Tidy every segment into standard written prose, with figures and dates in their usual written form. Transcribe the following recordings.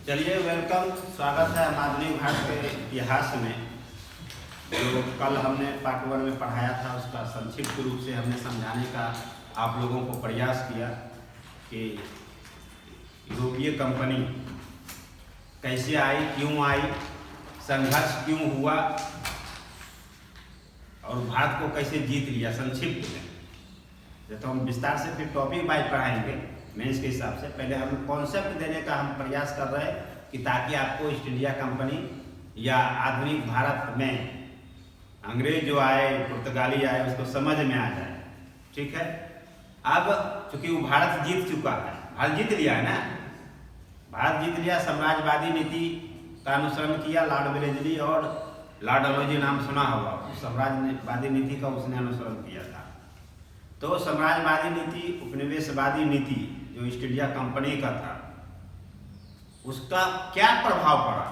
चलिए वेलकम, स्वागत है आधुनिक भारत के इतिहास में। जो कल हमने पार्ट 1 में पढ़ाया था उसका संक्षिप्त रूप से हमने समझाने का आप लोगों को प्रयास किया कि यूरोपीय कंपनी कैसे आई, क्यों आई, संघर्ष क्यों हुआ और भारत को कैसे जीत लिया। संक्षिप्त में तो हम विस्तार से फिर टॉपिक वाइज पढ़ाएंगे मेंस के हिसाब से। पहले हम कॉन्सेप्ट देने का हम प्रयास कर रहे हैं कि ताकि आपको ईस्ट इंडिया कंपनी या आधुनिक भारत में अंग्रेज जो आए, पुर्तगाली आए, उसको समझ में आ जाए। ठीक है, अब चूंकि वो भारत जीत चुका है, भारत जीत लिया है ना, भारत जीत लिया, साम्राज्यवादी नीति का अनुसरण किया। लॉर्ड वेलेस्ली और लॉर्ड डलहौजी नाम सुना होगा, साम्राज्यवादी नीति का उसने अनुसरण किया था। तो साम्राज्यवादी नीति, उपनिवेशवादी नीति जो ईस्ट इंडिया कंपनी का था, उसका क्या प्रभाव पड़ा,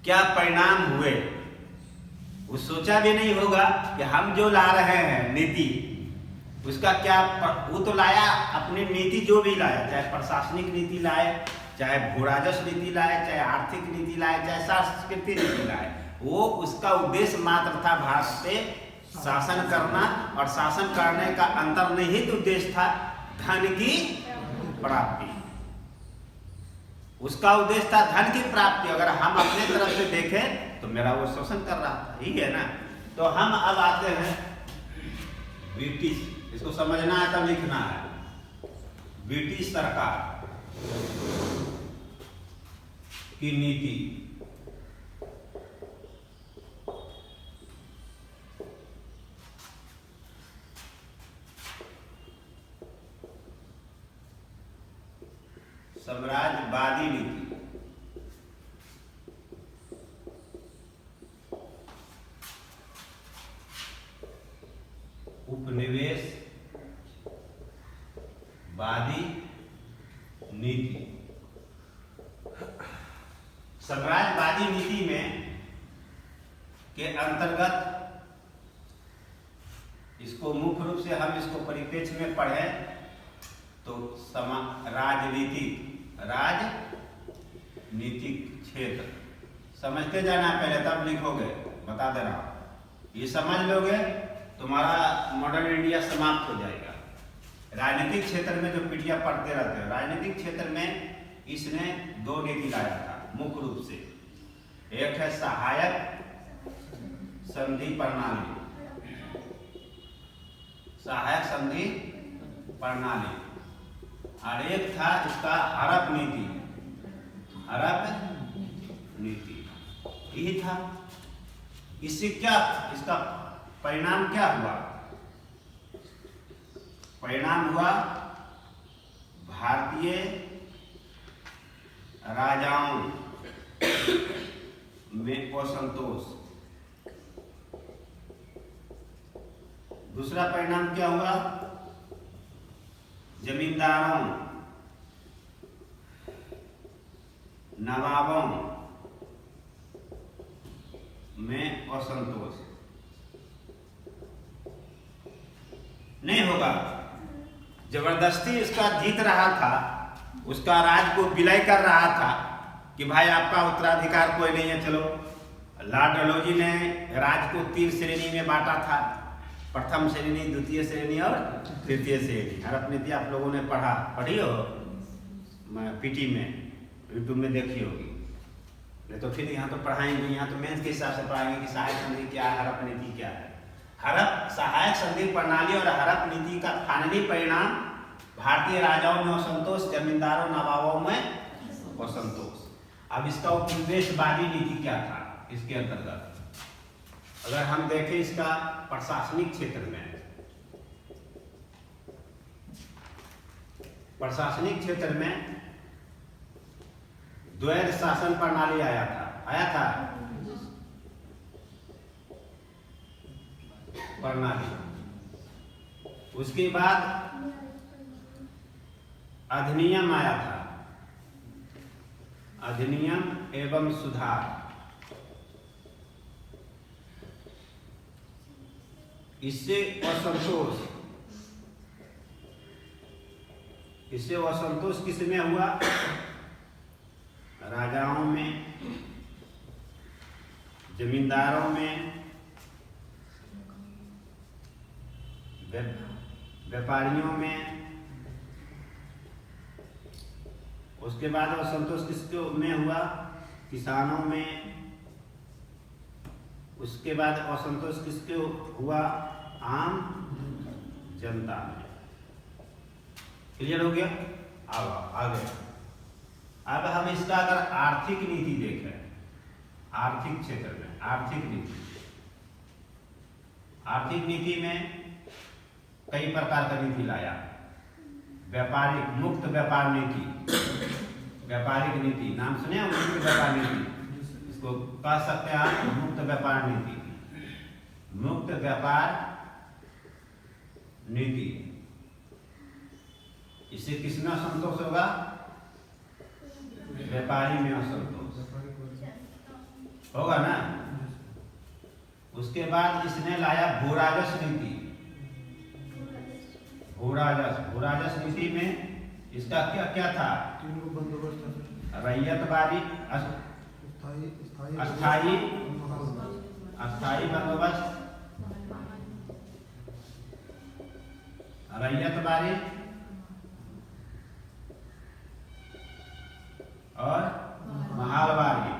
क्या परिणाम हुए, वो सोचा भी नहीं होगा कि हम जो ला रहे हैं नीति, उसका क्या वो तो लाया अपनी नीति, जो भी लाया, चाहे प्रशासनिक नीति लाए, चाहे भू राजस्व नीति लाए, चाहे आर्थिक नीति लाए, चाहे सांस्कृतिक नीति लाए, वो उसका उद्देश्य मात्र था भारत पे शासन करना, और शासन करने का अंतर्निहित उद्देश्य था धन की प्राप्ति। उसका उद्देश्य था धन की प्राप्ति। अगर हम अपने तरफ से देखें तो मेरा वो शोषण कर रहा था, यही है ना। तो हम अब आते हैं ब्रिटिश, इसको समझना है तब लिखना है। ब्रिटिश सरकार की नीति, साम्राज्यवादी नीति, उपनिवेशवादी नीति। साम्राज्यवादी नीति में के अंतर्गत इसको मुख्य रूप से हम इसको परिप्रेक्ष्य में पढ़ें तो राजनीतिक क्षेत्र समझते जाना पहले, तब लिखोगे, बता दे रहा हूं। ये समझ लोगे तुम्हारा मॉडर्न इंडिया समाप्त हो जाएगा। राजनीतिक क्षेत्र में जो पीढ़ियां पढ़ते रहते हैं, राजनीतिक क्षेत्र में इसने दो नीति लाया था मुख्य रूप से। एक है सहायक संधि प्रणाली, सहायक संधि प्रणाली, और एक था इसका हड़प नीति, हड़प नीति, यही था। इससे क्या, इसका परिणाम क्या हुआ? परिणाम हुआ भारतीय राजाओं में असंतोष। दूसरा परिणाम क्या हुआ? जमींदारों, नवाबों में असंतोष। नहीं होगा, जबरदस्ती इसका जीत रहा था, उसका राज को विलय कर रहा था कि भाई आपका उत्तराधिकार कोई नहीं है। चलो, लॉर्ड डलहौजी ने राज को 3 श्रेणी में बांटा था, प्रथम श्रेणी, द्वितीय श्रेणी और तृतीय श्रेणी। हड़प नीति आप लोगों ने पढ़ी हो पीटी में, यूट्यूब में देखी होगी, नहीं तो फिर यहाँ तो पढ़ाएंगे, यहाँ तो मेंस के हिसाब से पढ़ाएंगे कि सहायक संधि क्या है, हड़प नीति क्या है। हड़प सहायक संधि प्रणाली और हड़प नीति का फाइनली परिणाम भारतीय राजाओं में असंतोष, जमींदारों, नवाबों में असंतोष। अब इसका उपनिवेशवादी नीति क्या था? इसके अंतर्गत अगर हम देखें इसका प्रशासनिक क्षेत्र में, प्रशासनिक क्षेत्र में द्वैध शासन प्रणाली आया था प्रणाली। उसके बाद अधिनियम आया था, अधिनियम एवं सुधार। इससे असंतोष किसमें हुआ? राजाओं में, जमींदारों में, व्यापारियों में। उसके बाद असंतोष किसको में हुआ? किसानों में। उसके बाद असंतोष किसके हुआ? आम जनता में। क्लियर हो गया? अब आगे अब हम इसका अगर आर्थिक नीति देखें, आर्थिक क्षेत्र में आर्थिक नीति में कई प्रकार का नीति लाया। व्यापारिक मुक्त व्यापार नीति, व्यापारिक नीति नाम सुने? मुक्त व्यापार नीति, इसको कह सकते हैं आप मुक्त व्यापार नीति। मुक्त व्यापार नीति, इससे किसमें असंतोष होगा? व्यापारी में असंतोष होगा ना। उसके बाद इसने लाया भूराजस नीति। भूराजस नीति में इसका क्या क्या था? रैयतवादी, अस्थाई बंदोबस्त, रैयतवादी और महालवारी।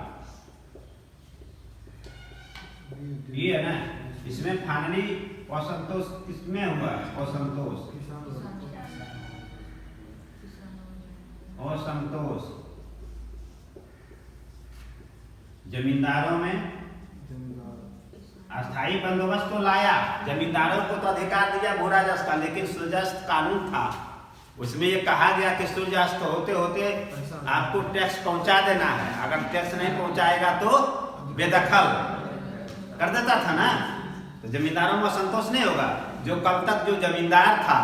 ये है ना। इसमें फाइनली असंतोष किसमें हुआ? असंतोष जमींदारों में। अस्थाई बंदोबस्त तो लाया, जमींदारों को तो अधिकार दिया भूराजस का, लेकिन सूर्यास्त कानून था, उसमें ये कहा गया कि सूर्यास्त होते होते आपको टैक्स पहुंचा देना है। अगर टैक्स नहीं पहुंचाएगा तो बेदखल कर देता था ना। तो जमींदारों में असंतोष नहीं होगा। जो कल तक जो जमींदार था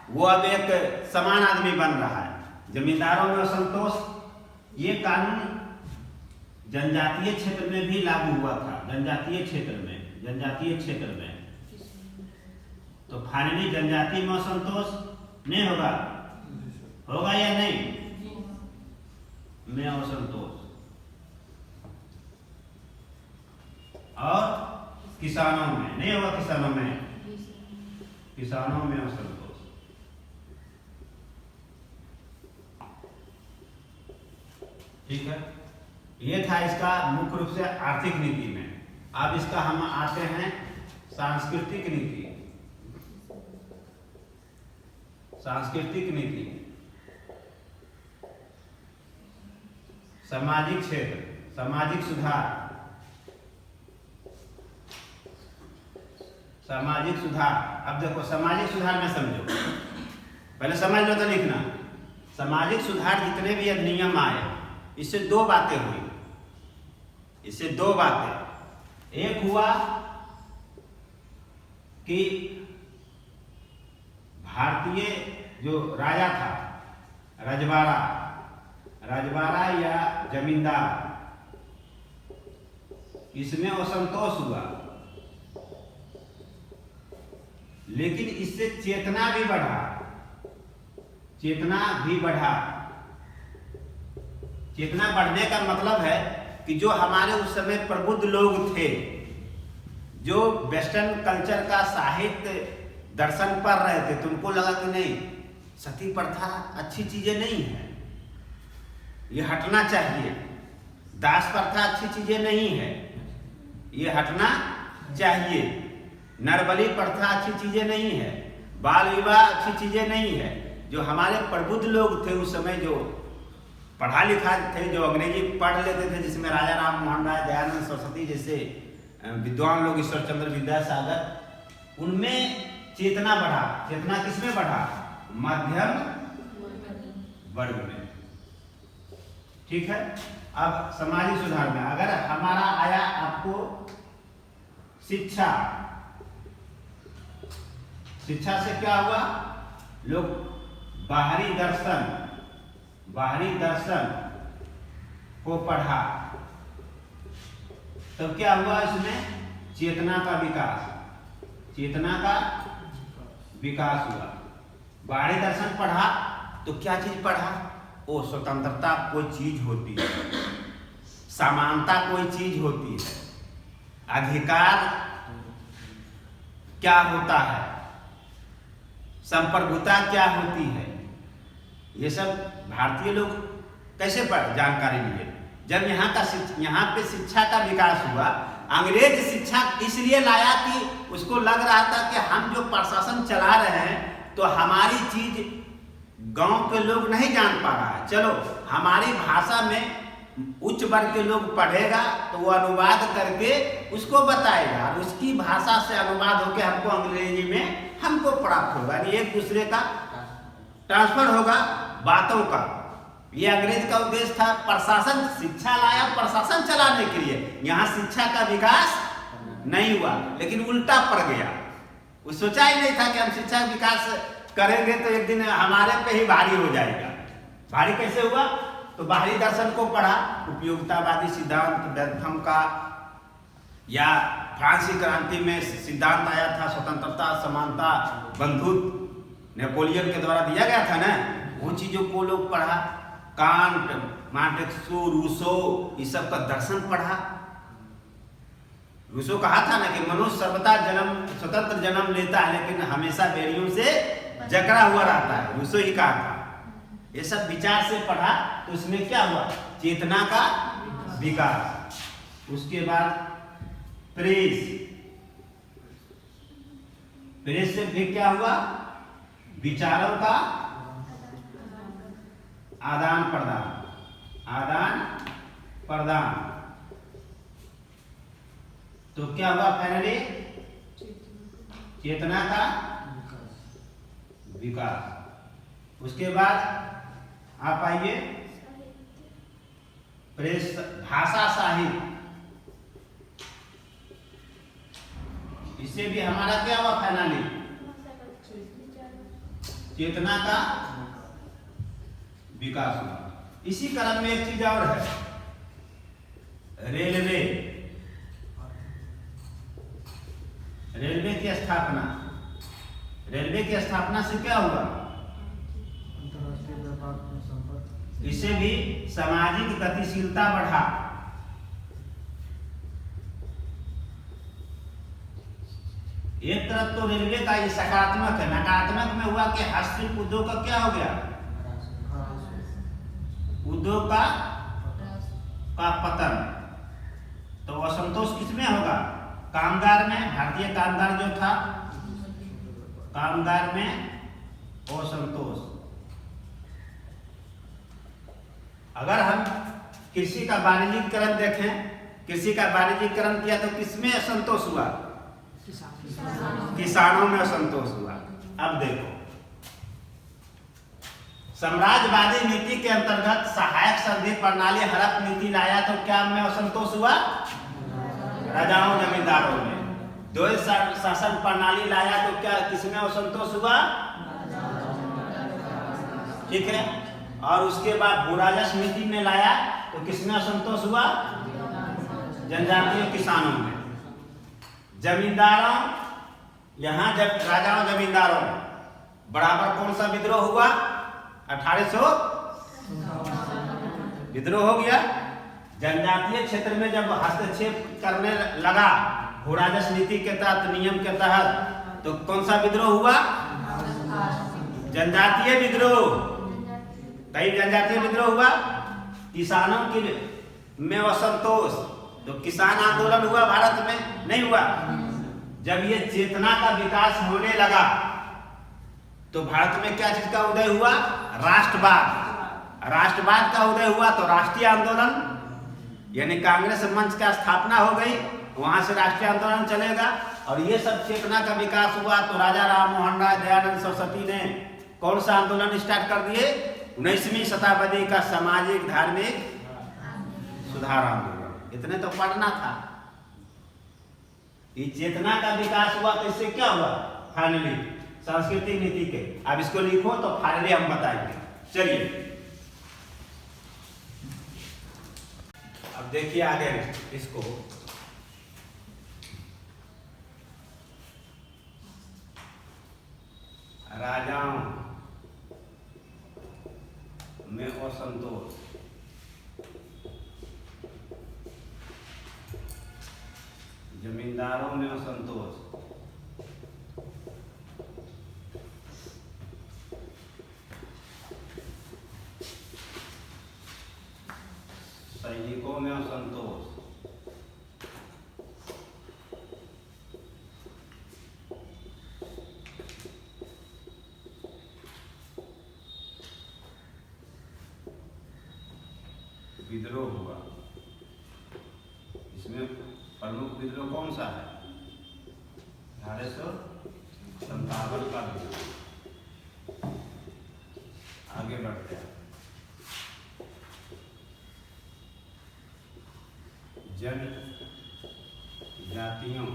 वो अब एक समान आदमी बन रहा है। जमींदारों में असंतोष, ये कानून जनजातीय क्षेत्र में भी लागू हुआ था। जनजातीय क्षेत्र में तो फाइनली जनजाति में असंतोष नहीं होगा? होगा या नहीं? में असंतोष। और किसानों में नहीं होगा? किसानों में असंतोष। ठीक है, ये था इसका मुख्य रूप से आर्थिक नीति में। अब इसका हम आते हैं सांस्कृतिक नीति। सांस्कृतिक नीति, सामाजिक क्षेत्र, सामाजिक सुधार। सामाजिक सुधार, अब देखो सामाजिक सुधार में समझो, पहले समझ लो तो लिखना। सामाजिक सुधार जितने भी अधिनियम आए, इससे दो बातें हुई। इससे दो बातें, एक हुआ कि भारतीय जो राजा था, रजवाड़ा या जमींदार, इसमें असंतोष हुआ, लेकिन इससे चेतना भी बढ़ा। चेतना बढ़ने का मतलब है कि जो हमारे उस समय प्रबुद्ध लोग थे, जो वेस्टर्न कल्चर का साहित्य दर्शन पढ़ रहे थे, तो उनको लगा कि नहीं, सती प्रथा अच्छी चीजें नहीं है, ये हटना चाहिए। दास प्रथा अच्छी चीजें नहीं है, ये हटना चाहिए। नरबली प्रथा अच्छी चीजें नहीं है, बाल विवाह अच्छी चीजें नहीं है। जो हमारे प्रबुद्ध लोग थे उस समय, जो पढ़ा लिखा थे, जो अंग्रेजी पढ़ लेते थे, जिसमें राजा राम मोहन राय, दयानंद सरस्वती जैसे विद्वान लोग, ईश्वर चंद्र विद्यासागर, उनमें चेतना बढ़ा। चेतना किसमें बढ़ा? मध्यम वर्ग में। ठीक है, अब सामाजिक सुधार में अगर हमारा आया आपको शिक्षा। शिक्षा से क्या हुआ? लोग बाहरी दर्शन को पढ़ा, तब क्या हुआ? इसमें चेतना का विकास हुआ। बाहरी दर्शन पढ़ा तो क्या चीज पढ़ा? वो स्वतंत्रता कोई चीज होती है, समानता कोई चीज होती है, अधिकार क्या होता है, संप्रभुता क्या होती है, ये सब भारतीय लोग कैसे जानकारी लिए। जब यहाँ पे शिक्षा का विकास हुआ, अंग्रेज शिक्षा इसलिए लाया कि उसको लग रहा था कि हम जो प्रशासन चला रहे हैं तो हमारी चीज गांव के लोग नहीं जान पा रहा है, चलो हमारी भाषा में उच्च वर्ग के लोग पढ़ेगा तो वो अनुवाद करके उसको बताएगा और उसकी भाषा से अनुवाद होकर हमको अंग्रेजी में हमको प्राप्त होगा, एक दूसरे का ट्रांसफर होगा बातों का। ये अंग्रेज का उद्देश्य था, प्रशासन शिक्षा लाया प्रशासन चलाने के लिए, यहाँ शिक्षा का विकास नहीं हुआ लेकिन उल्टा पड़ गया। वो सोचा ही नहीं था कि हम शिक्षा विकास करेंगे तो एक दिन हमारे पे ही भारी हो जाएगा। भारी कैसे हुआ? तो बाहरी दर्शन को पढ़ा, उपयोगितावादी सिद्धांत बेंथम का, या फ्रांसीसी क्रांति में सिद्धांत आया था स्वतंत्रता समानता बंधुत्व नेपोलियन के द्वारा दिया गया था ना, वो चीजों को लोग पढ़ा। कांट, मार्क्स, रूसो, इस सब का दर्शन पढ़ा। रूसो कहा था ना कि मनुष्य सर्वथा स्वतंत्र जन्म लेता है लेकिन हमेशा बेड़ियों से जकड़ा हुआ रहता है, रूसो ही कहा था। ये सब विचार से पढ़ा तो उसमें क्या हुआ? चेतना का विकास। उसके बाद प्रेस से फिर क्या हुआ? विचारों का आदान प्रदान। तो क्या हुआ फाइनली? चेतना का विकास। उसके बाद आप आइए प्रेस, भाषा साहित्य, इससे भी हमारा क्या हुआ फाइनली? चेतना का विकास हुआ। इसी क्रम में एक चीज और है, रेलवे की स्थापना। रेलवे की स्थापना से क्या हुआ? इससे भी सामाजिक गतिशीलता बढ़ा। एक तरफ तो रेलवे का ये सकारात्मक है, नकारात्मक में हुआ कि हस्तशिल्प उद्योग का क्या हो गया? उद्योग का पतन। तो असंतोष किसमें होगा? कामगार में। भारतीय कामगार जो था, कामगार में असंतोष। अगर हम कृषि का वाणिज्यीकरण देखें, कृषि का वाणिज्यीकरण किया तो किसमें असंतोष हुआ? किसानों में असंतोष हुआ। अब देखो, साम्राज्यवादी नीति के अंतर्गत सहायक संधि प्रणाली हड़प नीति लाया तो क्या में असंतोष हुआ? राजाओं जमींदारों में। द्वैध शासन प्रणाली लाया तो क्या किसमें असंतोष हुआ? ठीक है। और उसके बाद भूराजस्व नीति में लाया तो किसमें असंतोष हुआ? जनजातीय किसानों में। जमींदारों, यहां जब राजाओं जमींदारों बराबर कौन सा विद्रोह हुआ? 1800 विद्रोह हो गया। जनजातीय क्षेत्र में जब हस्तक्षेप करने लगा भूराजस्व नीति के तहत, नियम के तहत, तो कौन सा विद्रोह हुआ? जनजातीय विद्रोह। कई जनजातीय विद्रोह हुआ। किसानों की में असंतोष, तो किसान आंदोलन हुआ भारत में? नहीं हुआ। जब ये चेतना का विकास होने लगा तो भारत में क्या चीज का उदय हुआ? राष्ट्रवाद। राष्ट्रवाद का उदय हुआ तो राष्ट्रीय आंदोलन, यानी कांग्रेस मंच का स्थापना हो गई, वहां से राष्ट्रीय आंदोलन चलेगा। और ये सब चेतना का विकास हुआ तो राजा राम मोहन राय, दयानंद सरस्वती ने कौन सा आंदोलन स्टार्ट कर दिए? 19वीं शताब्दी का सामाजिक धार्मिक सुधार आंदोलन। इतने तो पढ़ना था। ये चेतना का विकास हुआ तो इससे क्या हुआ? फाइनली सांस्कृतिक नीति के। अब इसको लिखो तो फाइनली हम बताएंगे। चलिए अब देखिए आगे इसको। राजाओं में जमींदारों में असंतोष, सैनिकों में असंतोष, विद्रोह हुआ। इसमें प्रमुख विद्रोह कौन सा है? 1857 का विद्रोह। आगे बढ़ते हैं। जनजातियों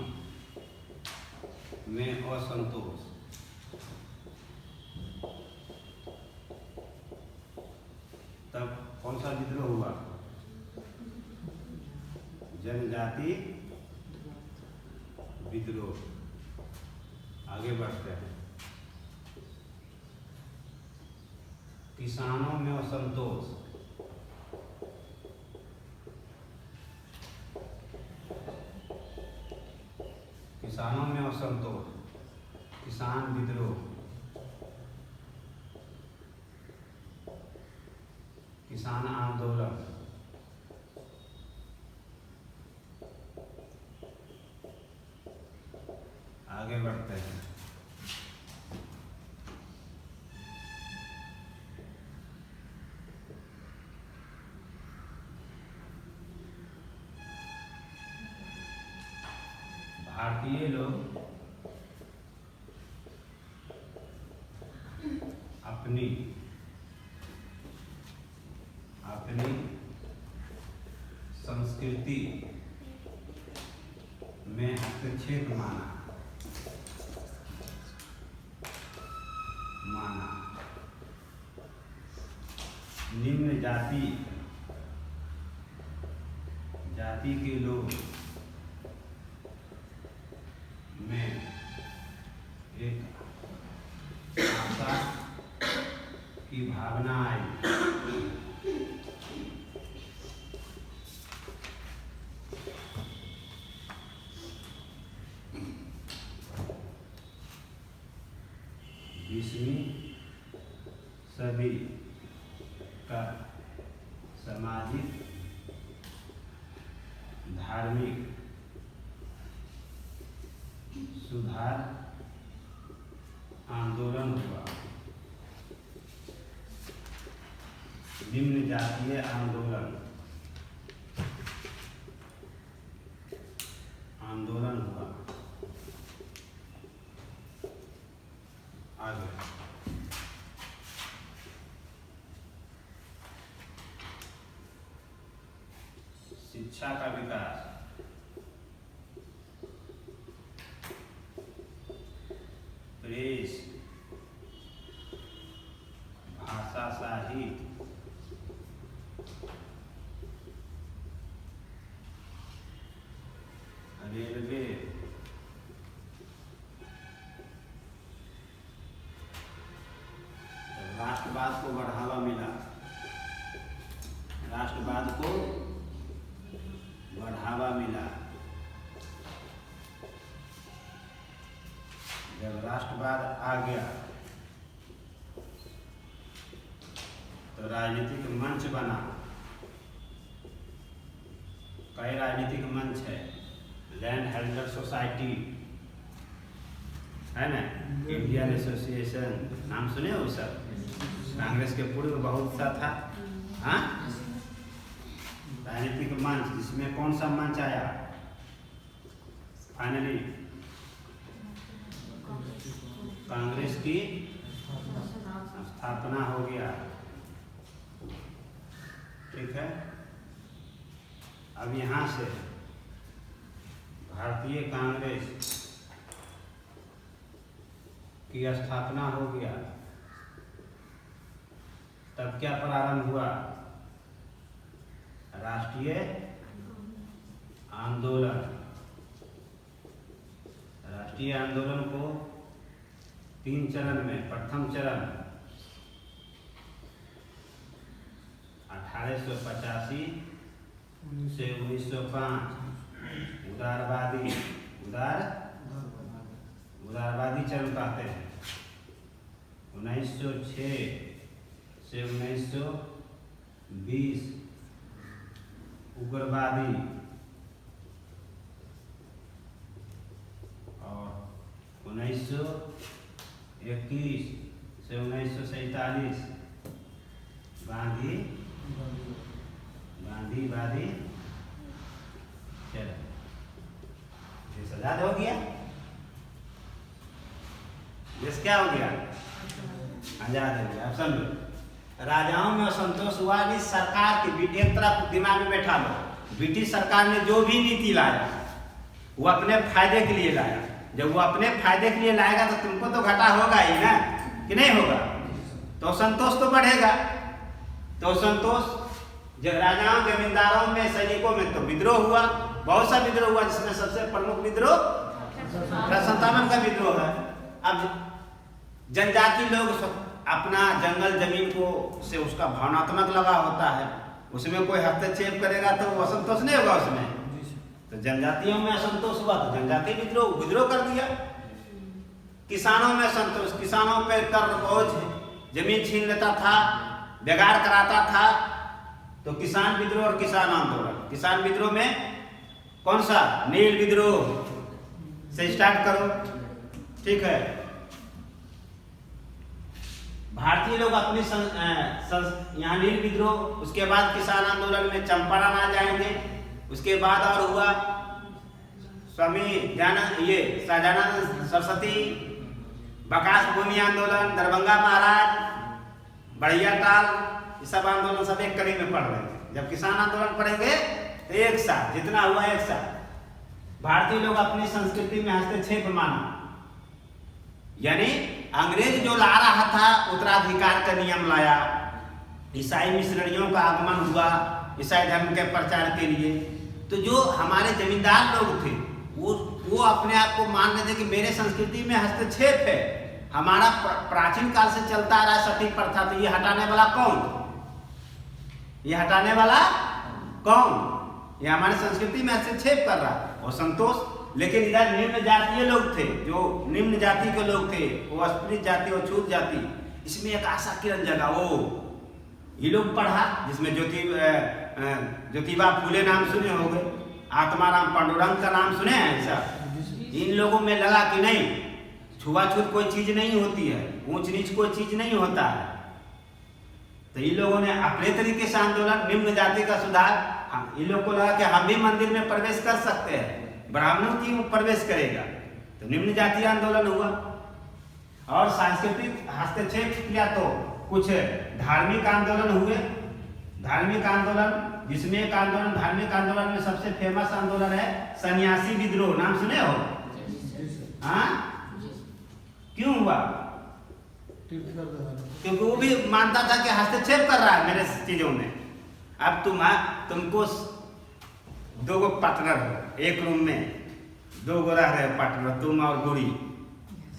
में असंतोष, तब कौन सा विद्रोह हुआ? जनजाति विद्रोह। आगे बढ़ते हैं। किसानों में असंतोष, किसानों में असंतोष, किसान विद्रोह, किसान आंदोलन, आगे बढ़ते हैं। भारतीय लोग अपनी संस्कृति में हस्तक्षेप माना। निम्न जाति के लोग में एक आशा की भावना आई। बीसवीं सदी का सामाजिक धार्मिक सुधार आंदोलन हुआ। निम्न जातीय आंदोलन हुआ। आगे शिक्षा का विकास, प्रेस, भाषा साहित्य, रेलवे, राष्ट्रवाद को बढ़ावा मिला। राष्ट्रवाद को बढ़ावा मिला। जब राष्ट्रवाद आ गया तो राजनीतिक मंच बना। कई राजनीतिक मंच है। लैंड होल्डर सोसाइटी है ना, इंडियन एसोसिएशन, नाम सुने हो सब? कांग्रेस के पूर्व बहुत सा था। हाँ, राजनीतिक मंच, जिसमें कौन सा मंच आया? फाइनली कांग्रेस की स्थापना हो गया। ठीक है। अब यहाँ से भारतीय कांग्रेस की स्थापना हो गया। तब क्या प्रारंभ हुआ? राष्ट्रीय आंदोलन। राष्ट्रीय आंदोलन को 3 चरण में, प्रथम चरण 1885 से 1905, उदारवादी उदारवादी चरण कहते हैं। 1906 से 1920 उग्रवादी और 1921 से 1947 गांधीवादी चलो देश आजाद हो गया। देश क्या हो गया? आजाद हो गया। अब समझो, राजाओं में असंतोष हुआ कि सरकार की एक तरफ दिमाग में बैठा लो, ब्रिटिश सरकार ने जो भी नीति लाया वो अपने फायदे के लिए लाया। जब वो अपने फायदे के लिए लाएगा तो तुमको तो घाटा होगा ही ना, कि नहीं होगा? तो संतोष तो बढ़ेगा। तो संतोष जब राजाओं, जमींदारों में, सैनिकों में तो विद्रोह हुआ, बहुत सा विद्रोह हुआ, जिसमें सबसे प्रमुख विद्रोह 57 का विद्रोह है। अब जनजाति लोग अपना जंगल जमीन को से उसका भावनात्मक लगाव होता है, उसमें कोई हस्तक्षेप करेगा तो वो असंतोष नहीं होगा उसमें। तो जनजातियों में असंतोष हुआ तो जनजाति विद्रोह कर दिया। किसानों में असंतोष, किसानों पे कर बोझ, जमीन छीन लेता था, बेगार कराता था, तो किसान विद्रोह और किसान आंदोलन। किसान विद्रोह में कौन सा? नील विद्रोह से स्टार्ट करो, ठीक है। भारतीय लोग अपनी यहाँ नील विद्रोह, उसके बाद किसान आंदोलन में चंपारण आ जाएंगे। उसके बाद और हुआ स्वामी सहजानंद सरस्वती, बकास भूमि आंदोलन, दरभंगा महाराज, बढ़िया टाल, ये सब आंदोलन सब एक कड़ी में पढ़ रहे थे। जब किसान आंदोलन पढ़ेंगे तो एक साथ जितना हुआ एक साथ। भारतीय लोग अपनी संस्कृति में हस्तक्षेप माना, यानी अंग्रेज जो ला रहा था उत्तराधिकार का नियम लाया, ईसाई मिशनरियों का आगमन हुआ ईसाई धर्म के प्रचार के लिए। तो जो हमारे जमींदार लोग थे वो अपने आप को मान रहे थे कि मेरे संस्कृति में हस्तक्षेप है, हमारा प्राचीन काल से चलता आ रहा है सती प्रथा, तो ये हटाने वाला कौन? ये हटाने वाला कौन? ये हमारी संस्कृति में हस्तक्षेप कर रहा है, और संतोष। लेकिन इधर निम्न जातीय लोग थे, जो निम्न जाति के लोग थे, वो अस्पृश्य जाति और छूत जाति, इसमें एक आशा किरण जगा। वो ये लोग पढ़ा, जिसमें ज्योतिबा फूले नाम सुने होंगे, आत्माराम पांडुरंग का नाम सुने हैं ऐसा। इन लोगों में लगा कि नहीं, छुआछूत कोई चीज नहीं होती है, ऊंच नीच कोई चीज नहीं होता है। तो इन लोगों ने अपने तरीके से आंदोलन, निम्न जाति का सुधार, इन लोगों को लगा कि हम भी मंदिर में प्रवेश कर सकते हैं, ब्राह्मणों की प्रवेश करेगा। तो निम्न जाति आंदोलन हुआ। और सांस्कृतिक हस्तक्षेप किया तो कुछ धार्मिक आंदोलन हुए। धार्मिक आंदोलन, जिसमें एक आंदोलन, धार्मिक आंदोलन में सबसे फेमस आंदोलन है सन्यासी विद्रोह, नाम सुने हो? हाँ, क्यों हुआ? क्योंकि वो भी मानता था कि हस्तक्षेप कर रहा है मेरे चीजों में। अब तुमको दो गो पार्टनर हो, एक रूम में दो गो रह रहे पार्टनर, तुम और गुड़ी।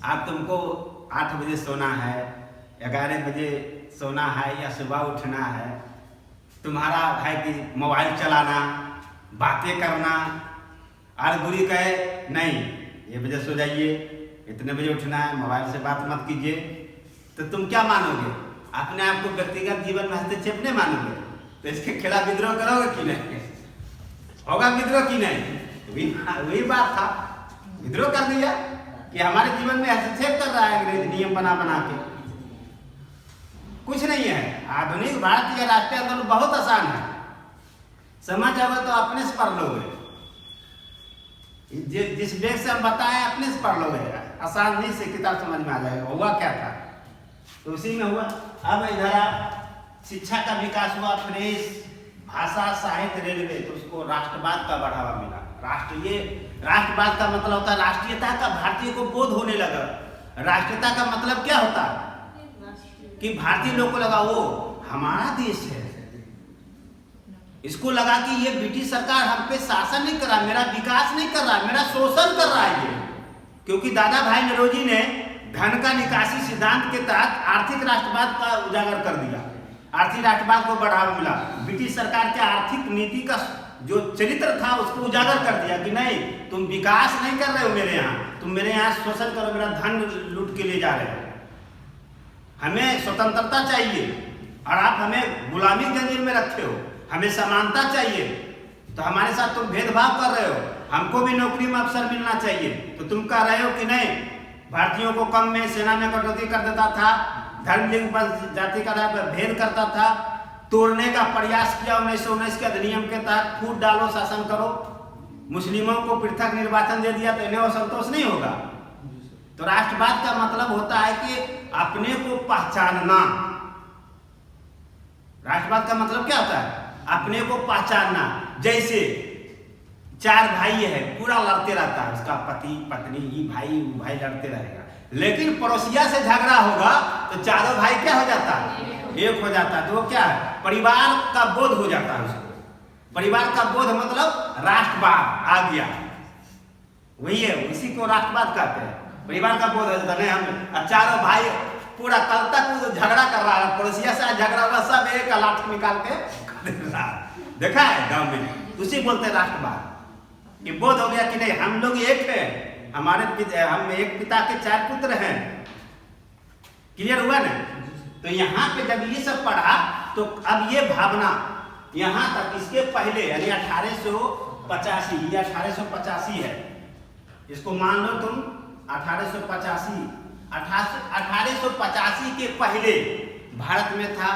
अब तुमको 8 बजे सोना है, 11 बजे सोना है, या सुबह उठना है। तुम्हारा है कि मोबाइल चलाना, बातें करना, और गुड़ी कहे नहीं, ये बजे सो जाइए, इतने बजे उठना है, मोबाइल से बात मत कीजिए। तो तुम क्या मानोगे? अपने आप को व्यक्तिगत जीवन में हस्तक्षेप नहीं मानोगे, तो इसके खिलाफ विद्रोह करोगे कि नहीं? होगा विद्रोह की नहीं? वही बात था, विद्रोह कर दिया कि हमारे जीवन में हस्तक्षेप कर रहा है अंग्रेज नियम बना के। कुछ नहीं है। आधुनिक भारतीय राष्ट्रीय आंदोलन बहुत आसान है, समझ आओगे तो अपने से पढ़ लोगे। जिस वेग से हम बताए अपने से पढ़ लोगे, आसान नहीं से किताब समझ में आ जाएगा। हुआ क्या था, तो उसी में हुआ। अब इधर शिक्षा का विकास हुआ, प्रेस, भाषा, साहित्य, रेलवे, तो उसको राष्ट्रवाद का बढ़ावा मिला। राष्ट्रवाद का मतलब होता है राष्ट्रीयता का, भारतीय को बोध होने लगा। राष्ट्रीयता का मतलब क्या होता है कि भारतीय लोग को लगा वो हमारा देश है। इसको लगा कि ये ब्रिटिश सरकार हम पे शासन नहीं कर रहा, मेरा विकास नहीं कर रहा, मेरा शोषण कर रहा है ये। क्योंकि दादा भाई नौरोजी ने धन का निकासी सिद्धांत के तहत आर्थिक राष्ट्रवाद का उजागर कर दिया, आर्थिक राष्ट्रवाद को बढ़ावा मिला। ब्रिटिश सरकार के आर्थिक नीति का जो चरित्र था उसको उजागर कर दिया कि नहीं, तुम विकास नहीं कर रहे हो मेरे यहाँ, तुम मेरे यहाँ शोषण करो, मेरा धन लूट के ले जा रहे हो। हमें स्वतंत्रता चाहिए और आप हमें गुलामी की जंजीर में रखे हो, हमें समानता चाहिए, तो हमारे साथ तुम भेदभाव कर रहे हो, हमको भी नौकरी में अवसर मिलना चाहिए, तो तुम कह रहे हो कि नहीं, भारतीयों को कम में सेना में कटौती कर देता था, धर्म लिंग जाति का भेद करता था, तोड़ने का प्रयास किया 1919 के अधिनियम के तहत, फूट डालो शासन करो, मुस्लिमों को पृथक निर्वाचन दे दिया, तो इन्हें असंतोष नहीं होगा। तो राष्ट्रवाद का मतलब होता है कि अपने को पहचानना। राष्ट्रवाद का मतलब क्या होता है? अपने को पहचानना। जैसे 4 भाई है, पूरा लड़ते रहता है, उसका पति पत्नी ये भाई वो भाई लड़ते रहेगा, लेकिन पड़ोसिया से झगड़ा होगा तो चारों भाई क्या हो जाता है? एक हो जाता है। तो वो क्या है? परिवार का बोध हो जाता है उसको। परिवार का बोध मतलब राष्ट्रवाद आ गया, वही है, उसी को राष्ट्रवाद कहते हैं। परिवार का बोध हो जाता है। हम चारों भाई पूरा कल तक झगड़ा कर रहा है, पड़ोसिया से झगड़ा हुआ, सब एक लाठी निकाल के देखा है गांव में, उसी बोलते हैं राष्ट्रवाद। ये बोध हो गया कि नहीं, हम लोग एक हैं, हम एक पिता के 4 पुत्र हैं। क्लियर हुआ ना? तो यहाँ पे जब ये सब पढ़ा तो अब ये भावना यहाँ तक, इसके पहले यानी 1885, ये 1885 है, इसको मान लो तुम 1885 के पहले भारत में था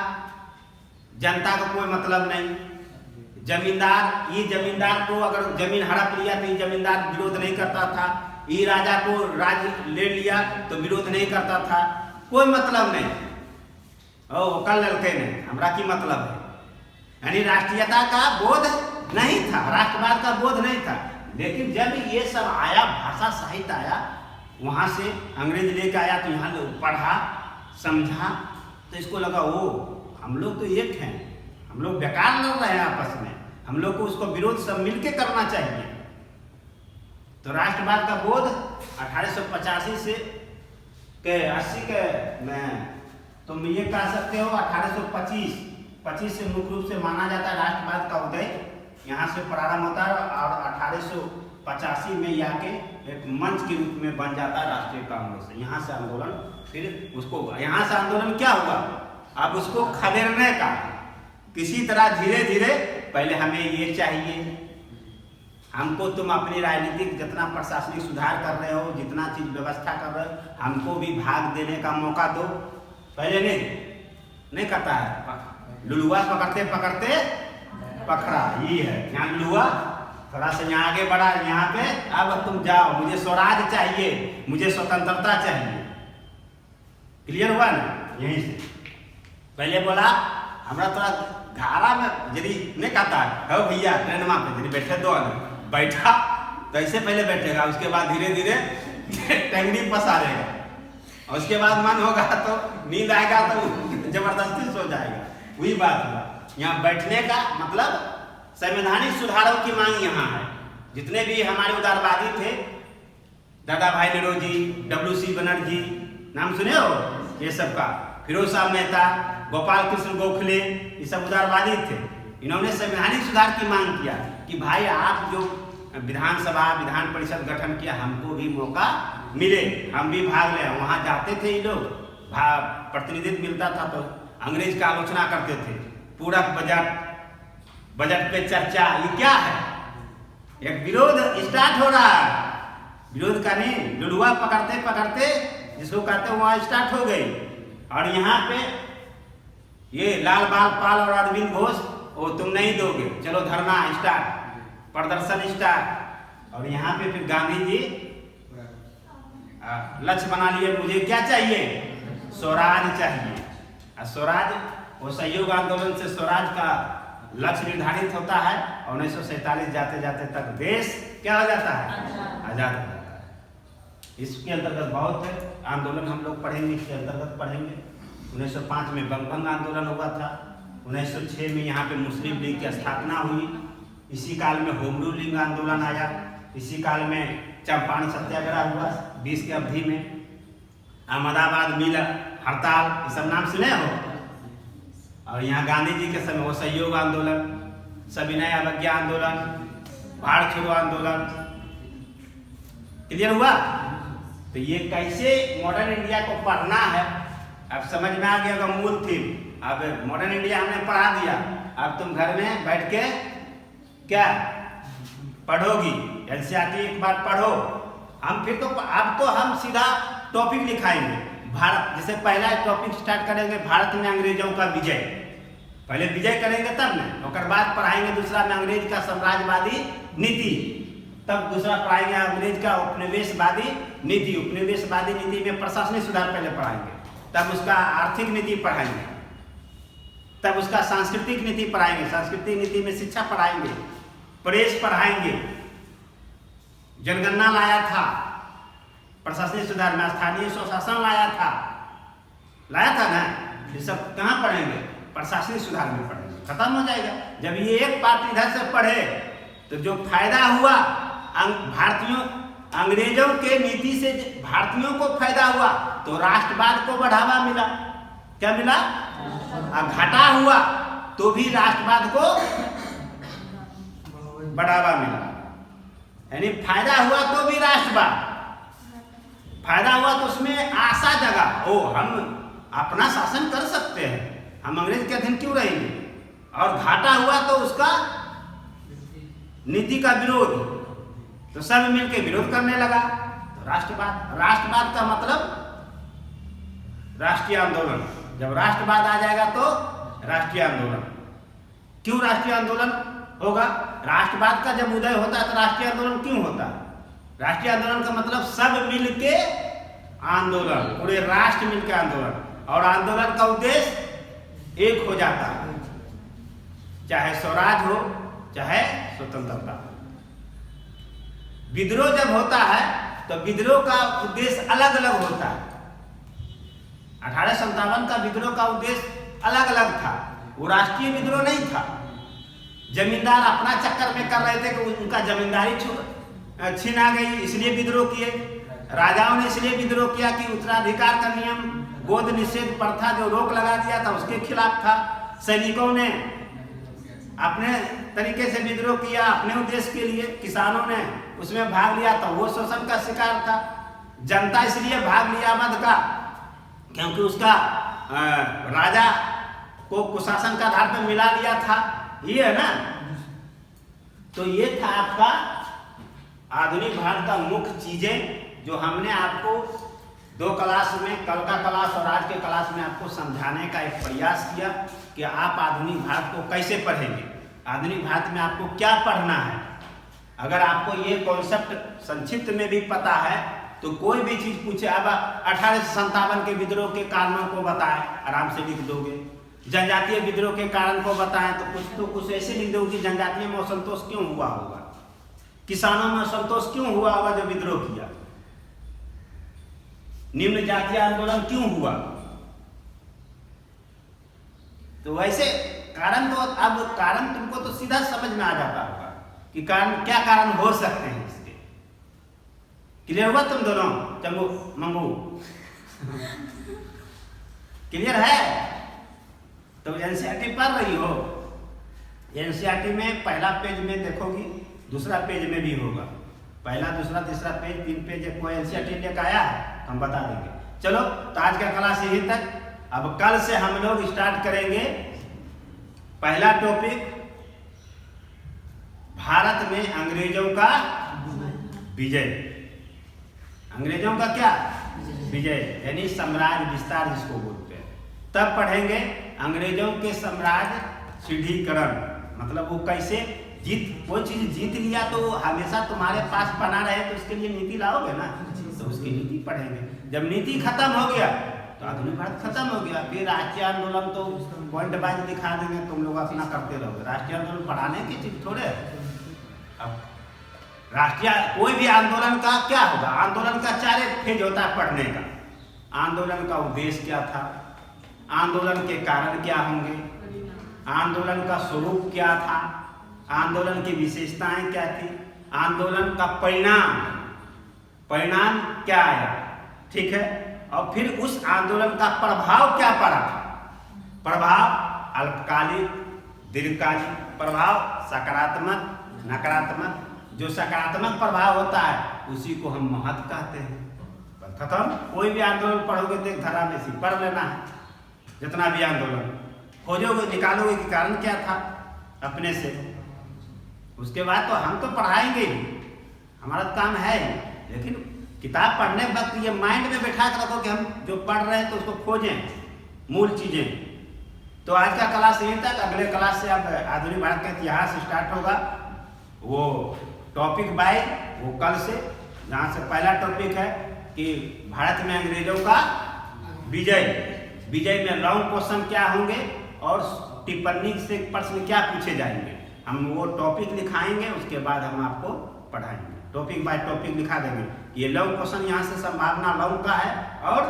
जनता को कोई मतलब नहीं। जमींदार, ये जमींदार को अगर जमीन हड़प लिया तो ये जमींदार विरोध नहीं करता था, ये राजा को राज ले लिया तो विरोध नहीं करता था, कोई मतलब नहीं। ओ कल लड़के ने हमरा की मतलब है, यानी राष्ट्रीयता का बोध नहीं था, राष्ट्रवाद का बोध नहीं था। लेकिन जब ये सब आया, भाषा साहित्य आया, वहां से अंग्रेज लेके आया, तो यहाँ पढ़ा समझा, तो इसको लगा ओ हम लोग तो एक हैं, हम लोग बेकार लड़ रहे हैं आपस में, हम लोग को उसको विरोध सब मिलके करना चाहिए। तो राष्ट्रवाद का बोध 1885 से के 80 के में तुम ये कह सकते हो 1825 से मुख्य रूप से माना जाता है राष्ट्रवाद का उदय, यहाँ से प्रारंभ होता है और 1885 में यह के एक मंच के रूप में बन जाता है राष्ट्रीय कांग्रेस। यहाँ से आंदोलन, फिर उसको यहाँ से आंदोलन क्या हुआ, अब उसको खदेड़ने का, किसी तरह धीरे धीरे, पहले हमें ये चाहिए, हमको तुम अपनी राजनीतिक जितना प्रशासनिक सुधार कर रहे हो, जितना चीज व्यवस्था कर रहे हो, हमको भी भाग देने का मौका दो। पहले नहीं करता है, लुलुआ पकड़ते पकड़ते पकड़ा, ये है यहाँ लुलुआ, थोड़ा सा यहाँ आगे बढ़ा, यहाँ पे अब तुम जाओ, मुझे स्वराज चाहिए, मुझे स्वतंत्रता चाहिए। क्लियर हुआ ना? यहीं से पहले बोला हमरा थोड़ा धारा में यदि नहीं कहता है भैया ट्रेन पे यदि बैठे दो, बैठा तो ऐसे पहले बैठेगा, उसके बाद धीरे धीरे टंगड़ी पसारेगा, और उसके बाद मन होगा तो नींद आएगा तो जबरदस्ती सो जाएगा। वही बात हुआ, यहाँ बैठने का मतलब संवैधानिक सुधारों की मांग यहाँ है। जितने भी हमारे उदारवादी थे, दादा भाई नेहरू जी, WC बनर्जी, नाम सुने हो ये सब का, फिरोज शाह मेहता, गोपाल कृष्ण गोखले, ये सब उदारवादी थे। इन्होंने संवैधानिक सुधार की मांग किया कि भाई आप जो विधानसभा विधान परिषद गठन किया, हमको भी मौका मिले, हम भी भाग लें। वहाँ जाते थे ये लोग, प्रतिनिधित्व मिलता था तो अंग्रेज का आलोचना करते थे, पूरक बजट पे चर्चा, ये क्या है? एक विरोध स्टार्ट हो रहा है, विरोध का नहीं, लुलुआ पकड़ते पकड़ते जिसको कहते हैं वहाँ स्टार्ट हो गई। और यहाँ पे ये लाल बाल पाल और अरविंद घोष, वो तुम नहीं दोगे, चलो धरना स्टार्ट, प्रदर्शन स्टार्ट। और यहाँ पे फिर गांधी जी लक्ष्य बना लिए, मुझे क्या चाहिए? स्वराज चाहिए। और स्वराज, वो सहयोग आंदोलन से स्वराज का लक्ष्य निर्धारित होता है, और 1947 जाते जाते तक देश क्या हो जाता है? आजाद हो जाता है। इसके अंतर्गत बहुत है आंदोलन, हम लोग पढ़ेंगे, इसके अंतर्गत पढ़ेंगे। 1905 में बंगभंग आंदोलन हुआ था, 1906 में यहाँ पे मुस्लिम लीग की स्थापना हुई, इसी काल में होम रूल लीग आंदोलन आया, इसी काल में चंपारण सत्याग्रह हुआ 20 की अवधि में, अहमदाबाद मिल हड़ताल, ये सब नाम सुने हो। और यहाँ गांधी जी के समय वो सहयोग आंदोलन, सविनय अवज्ञा आंदोलन, भारत छोड़ो आंदोलन। क्लियर हुआ? तो ये कैसे मॉडर्न इंडिया को पढ़ना है अब समझ में आ गया। मूल थीम अब मॉडर्न इंडिया हमने पढ़ा दिया, अब तुम घर में बैठ के क्या पढ़ोगी, एनसीईआरटी एक बार पढ़ो। हम फिर तो अब तो हम सीधा टॉपिक लिखाएंगे भारत, जैसे पहला टॉपिक स्टार्ट करेंगे भारत में अंग्रेजों का विजय। पहले विजय करेंगे तब न, और बाद पढ़ाएंगे दूसरा में अंग्रेज का साम्राज्यवादी नीति, तब दूसरा पढ़ाएंगे अंग्रेज का उपनिवेशवादी नीति। उपनिवेशवादी नीति में प्रशासनिक सुधार पहले पढ़ाएंगे, तब उसका आर्थिक नीति पढ़ाएंगे, तब उसका सांस्कृतिक नीति पढ़ाएंगे, सांस्कृतिक नीति में शिक्षा पढ़ाएंगे, प्रेस पढ़ाएंगे, जनगणना लाया था प्रशासनिक सुधार में, स्थानीय स्वशासन लाया था ना। ये सब कहाँ पढ़ेंगे? प्रशासनिक सुधार में पढ़ेंगे, खत्म हो जाएगा। जब ये एक पार्ट इधर से पढ़े तो जो फायदा हुआ भारतीयों, अंग्रेजों के नीति से भारतीयों को फायदा हुआ, तो राष्ट्रवाद को बढ़ावा मिला। क्या मिला? घाटा हुआ तो भी राष्ट्रवाद को बढ़ावा मिला। यानी फायदा हुआ तो भी राष्ट्रवाद, फायदा हुआ तो उसमें आशा जगा, ओ हम अपना शासन कर सकते हैं, हम अंग्रेज के अधीन क्यों रहेंगे। और घाटा हुआ तो उसका नीति का विरोध, तो सब मिलकर विरोध करने लगा। तो राष्ट्रवाद, राष्ट्रवाद का मतलब राष्ट्रीय आंदोलन। जब राष्ट्रवाद आ जाएगा तो राष्ट्रीय आंदोलन। क्यों राष्ट्रीय आंदोलन होगा? राष्ट्रवाद का जब उदय होता है तो राष्ट्रीय आंदोलन क्यों होता है? राष्ट्रीय आंदोलन का मतलब सब मिलके आंदोलन, पूरे राष्ट्र मिलकर आंदोलन, और आंदोलन का उद्देश्य एक हो जाता है, चाहे स्वराज हो चाहे स्वतंत्रता। विद्रोह जब होता है तो विद्रोह का उद्देश्य अलग अलग होता है। 1857 का विद्रोह का उद्देश्य अलग अलग था, वो राष्ट्रीय विद्रोह नहीं था। जमींदार अपना चक्कर में कर रहे थे कि उनका जमींदारी छीन आ गई, इसलिए विद्रोह किए। राजाओं ने इसलिए विद्रोह किया कि उत्तराधिकार का नियम, गोद निषेध प्रथा जो रोक लगा दिया था उसके खिलाफ था। सैनिकों ने अपने तरीके से विद्रोह किया अपने उद्देश्य के लिए, किसानों ने उसमें भाग लिया तो वो शोषण का शिकार था। जनता इसलिए भाग लिया मध्य का क्योंकि उसका राजा को कुशासन का आधार पर मिला लिया था, ये है ना। तो ये था आपका आधुनिक भारत का मुख्य चीजें जो हमने आपको 2 क्लास में, कल का क्लास और आज के क्लास में आपको समझाने का एक प्रयास किया कि आप आधुनिक भारत को कैसे पढ़ेंगे, आधुनिक भारत में आपको क्या पढ़ना है। अगर आपको ये कॉन्सेप्ट संक्षिप्त में भी पता है तो कोई भी चीज पूछे, अब 1857 के विद्रोह के कारणों को बताएं, आराम से लिख दोगे। जनजातीय विद्रोह के कारण को बताएं तो कुछ ऐसे लिख दोगे कि जनजातीय में असंतोष क्यों हुआ होगा, किसानों में असंतोष क्यों हुआ होगा जो विद्रोह किया, निम्न जातीय आंदोलन क्यों हुआ। तो वैसे कारण तो अब कारण तुमको तो सीधा समझ में आ जाता होगा कि कारण क्या कारण हो सकते हैं इसके। क्लियर हुआ तुम दोनों चंगू मंगू? क्लियर है? तो एनसीईआरटी पढ़ रही हो, एनसीईआरटी में पहला पेज में देखोगी, दूसरा पेज में भी होगा, पहला दूसरा तीसरा पेज 3 पेज कोई एनसीईआरटी लेकर आया है हम बता देंगे। चलो तो आज का क्लास यही तक। अब कल से हम लोग स्टार्ट करेंगे पहला टॉपिक, भारत में अंग्रेजों का विजय। अंग्रेजों का क्या विजय, यानी साम्राज्य विस्तार जिसको बोलते हैं। तब पढ़ेंगे अंग्रेजों के साम्राज्य सुदृढ़ीकरण, मतलब वो कैसे कोई चीज जीत लिया तो हमेशा तुम्हारे पास बना रहे तो उसके लिए नीति लाओगे ना, तो उसकी नीति पढ़ेंगे। जब नीति खत्म हो गया तो आधुनिक भारत खत्म हो गया। फिर राष्ट्रीय आंदोलन तो पॉइंट वाइज दिखा देंगे, तुम लोग अपना करते रहोगे। राष्ट्रीय आंदोलन पढ़ाने की चीज थोड़े। अब राष्ट्रीय कोई भी आंदोलन का क्या होगा, आंदोलन का 4 फेज होता है पढ़ने का। आंदोलन का उद्देश्य क्या था, आंदोलन के कारण क्या होंगे, आंदोलन का स्वरूप क्या था, आंदोलन की विशेषताएं क्या थी, आंदोलन का परिणाम क्या आया, ठीक है। और फिर उस आंदोलन का प्रभाव क्या पड़ा, प्रभाव अल्पकालिक, दीर्घकालिक प्रभाव सकारात्मक, नकारात्मक। जो सकारात्मक प्रभाव होता है उसी को हम महत्व कहते हैं। खत्म। कोई भी आंदोलन पढ़ोगे तो एक धारा में से पढ़ लेना है, जितना भी आंदोलन खोजोगे, निकालोगे कि कारण क्या था अपने से। उसके बाद तो हम तो पढ़ाएंगे ही, हमारा काम है ही, लेकिन किताब पढ़ने वक्त ये माइंड में बैठा कर रखो कि हम जो पढ़ रहे हैं तो उसको खोजें, मूल चीजें। तो आज का क्लास यहीं तक। अगले क्लास से अब आधुनिक भारत का इतिहास स्टार्ट होगा, वो टॉपिक बाय वो कल से, जहाँ से पहला टॉपिक है कि भारत में अंग्रेजों का विजय, विजय में लॉन्ग क्वेश्चन क्या होंगे और टिप्पणी से प्रश्न क्या पूछे जाएंगे, हम वो टॉपिक लिखाएंगे। उसके बाद हम आपको पढ़ाएंगे, टॉपिक बाय टॉपिक लिखा देंगे। ये लॉन्ग क्वेश्चन यहाँ से संभावना लॉन्ग का है और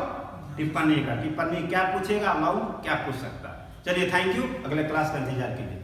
टिप्पणी का, टिप्पणी क्या पूछेगा, लॉन्ग क्या पूछ सकता है। चलिए, थैंक यू। अगले क्लास का इंतजार कीजिए।